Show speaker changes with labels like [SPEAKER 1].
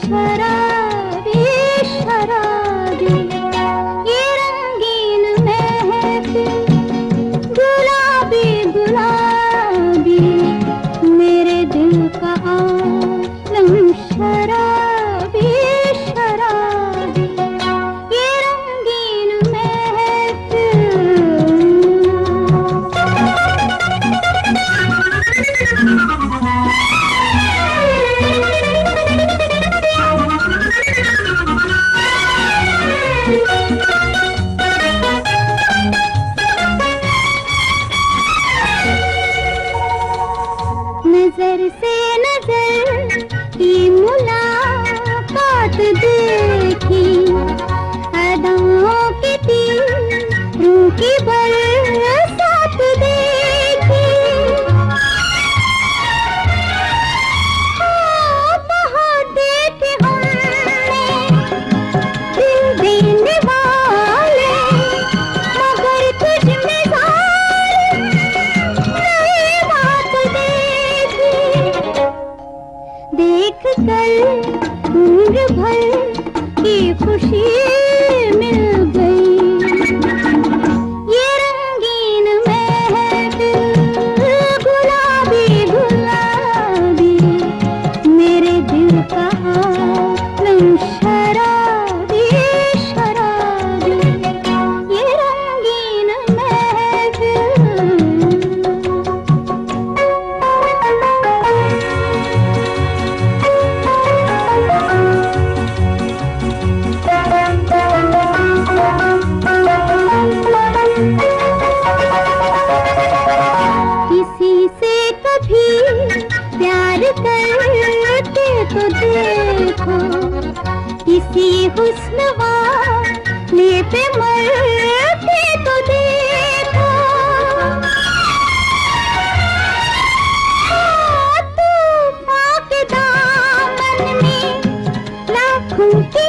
[SPEAKER 1] शराबी शराबी ये रंगीन महफिल, गुलाबी गुलाबी मेरे दिल का आलम शराबी शराबी ये रंगीन नजर से नजर की मुलाकात देखी, अदाओं की तीरों की बरसात देखी, बहुत देखे हमने दिल देने वाले, मगर तुझ में जालिम नई बात देख कर उम्र भर की खुशी मिल गई। ये रंगीन महफिल, गुलाबी गुलाबी मेरे दिल का आलम शराबी शराबी ये रंगीन प्यार करते तो देखो, किसी हुस्न वाले पे मरते तो देखो, तूफान के दामन में लाखों की